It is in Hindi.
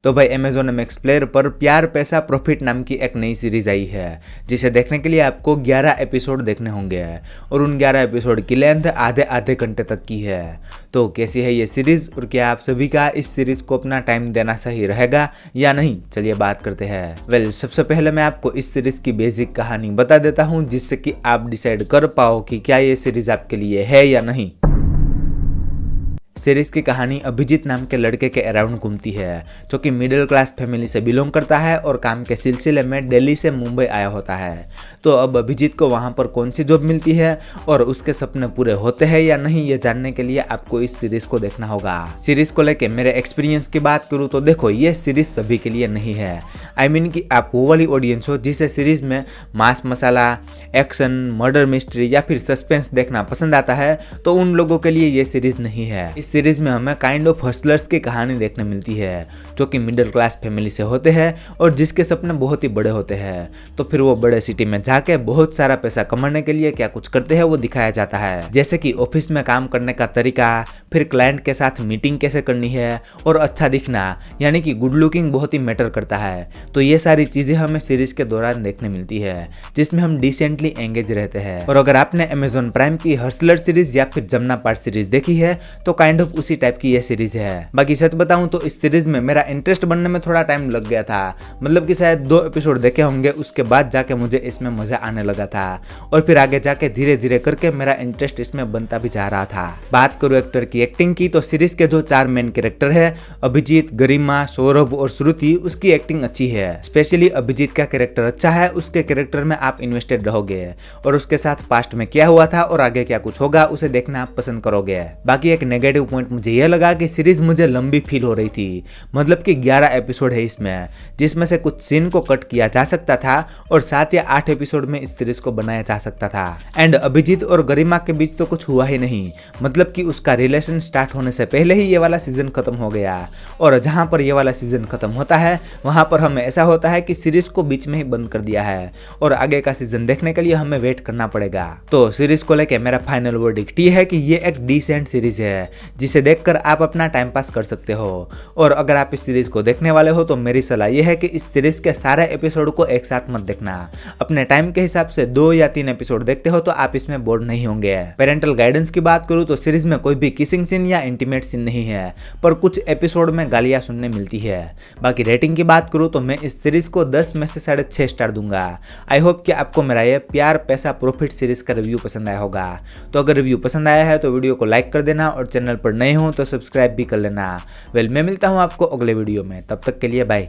तो भाई अमेजोन MX प्लेयर पर प्यार पैसा प्रॉफिट नाम की एक नई सीरीज आई है, जिसे देखने के लिए आपको 11 एपिसोड देखने होंगे और उन 11 एपिसोड की लेंथ आधे आधे घंटे तक की है। तो कैसी है ये सीरीज और क्या आप सभी का इस सीरीज को अपना टाइम देना सही रहेगा या नहीं, चलिए बात करते हैं। सबसे पहले मैं आपको इस सीरीज की बेसिक कहानी बता देता हूँ, जिससे कि आप डिसाइड कर पाओ कि क्या ये सीरीज आपके लिए है या नहीं। सीरीज की कहानी अभिजीत नाम के लड़के के अराउंड घूमती है, जो कि मिडिल क्लास फैमिली से बिलोंग करता है और काम के सिलसिले में दिल्ली से मुंबई आया होता है। तो अब अभिजीत को वहां पर कौन सी जॉब मिलती है और उसके सपने पूरे होते हैं या नहीं, ये जानने के लिए आपको इस सीरीज को देखना होगा। सीरीज को लेके मेरे एक्सपीरियंस की बात करूँ तो देखो, ये सीरीज सभी के लिए नहीं है। आई मीन कि आप वो वाली ऑडियंस हो जिसे सीरीज में मास मसाला, एक्शन, मर्डर मिस्ट्री या फिर सस्पेंस देखना पसंद आता है, तो उन लोगों के लिए ये सीरीज नहीं है। इस सीरीज में हमें काइंड ऑफ हसलर्स की कहानी देखने मिलती है, जो कि मिडिल क्लास फैमिली से होते हैं और जिसके सपने बहुत ही बड़े होते हैं। तो फिर वो बड़े सिटी में जाके बहुत सारा पैसा कमाने के लिए क्या कुछ करते हैं वो दिखाया जाता है, जैसे कि ऑफिस में काम करने का तरीका, फिर क्लाइंट के साथ मीटिंग कैसे करनी है और अच्छा दिखना यानी कि गुड लुकिंग बहुत ही मैटर करता है। तो ये सारी चीजें हमें सीरीज के दौरान देखने मिलती है, जिसमें हम डिसेंटली एंगेज रहते हैं। और अगर आपने अमेजोन प्राइम की हसलर सीरीज या फिर जमुना पार्ट सीरीज देखी है तो काइंड ऑफ उसी टाइप की ये सीरीज है। बाकी सच बताऊं तो इस सीरीज में मेरा इंटरेस्ट बनने में थोड़ा टाइम लग गया था, मतलब कि शायद 2 एपिसोड देखे होंगे, उसके बाद जाके मुझे इसमें मजा आने लगा था और फिर आगे जाके धीरे धीरे करके मेरा इंटरेस्ट इसमें बनता भी जा रहा था। बात करूं एक्टर की एक्टिंग की, तो सीरीज के जो 4 मेन कैरेक्टर है, अभिजीत, गरिमा, सौरभ और श्रुति, उसकी एक्टिंग अच्छी है। स्पेशली अभिजीत का कैरेक्टर अच्छा है, उसके कैरेक्टर में आप इन्वेस्टेड रहोगे और उसके साथ पास्ट में क्या हुआ था और आगे क्या कुछ होगा उसे देखना आप पसंद करोगे। बाकी एक नेगेटिव पॉइंट मुझे यह लगा कि सीरीज मुझे लंबी फील हो रही थी, मतलब कि 11 एपिसोड है इसमें, जिसमें से कुछ सीन को कट किया जा सकता था और 7 या 8 एपिसोड में इस सीरीज को बनाया जा सकता था। एंड अभिजीत और गरिमा के बीच तो कुछ हुआ ही नहीं, मतलब कि उसका रिलेशन स्टार्ट होने से पहले ही ये वाला सीजन खत्म हो गया और जहां पर ये वाला सीजन खत्म होता है वहां पर हमें ऐसा होता है कि सीरीज को बीच में ही बंद कर दिया है और आगे का सीजन देखने के लिए हमें वेट करना पड़ेगा। तो सीरीज को लेकर मेरा फाइनल वर्डिक्ट ये है कि ये एक डिसेंट सीरीज है, जिसे देखकर आप अपना टाइम पास कर सकते हो। और अगर आप इस सीरीज को देखने वाले हो तो मेरी सलाह यह है कि इस सीरीज के सारे एपिसोड को एक साथ मत देखना, अपने टाइम के हिसाब से 2 या 3 एपिसोड देखते हो तो आप इसमें बोर नहीं होंगे। पेरेंटल गाइडेंस की बात करूं तो सीरीज में कोई भी किसिंग सीन या इंटीमेट सीन नहीं है, पर कुछ एपिसोड में गालियां सुनने मिलती है। बाकी रेटिंग की बात करूं तो मैं इस सीरीज को 10 में से 6.5 स्टार दूंगा। आई होप कि आपको मेरा ये प्यार पैसा प्रॉफिट सीरीज का रिव्यू पसंद आया होगा। तो अगर रिव्यू पसंद आया है तो वीडियो को लाइक कर देना और चैनल पर नए हो तो सब्सक्राइब भी कर लेना। मैं मिलता हूं आपको अगले वीडियो में, तब तक के लिए बाय।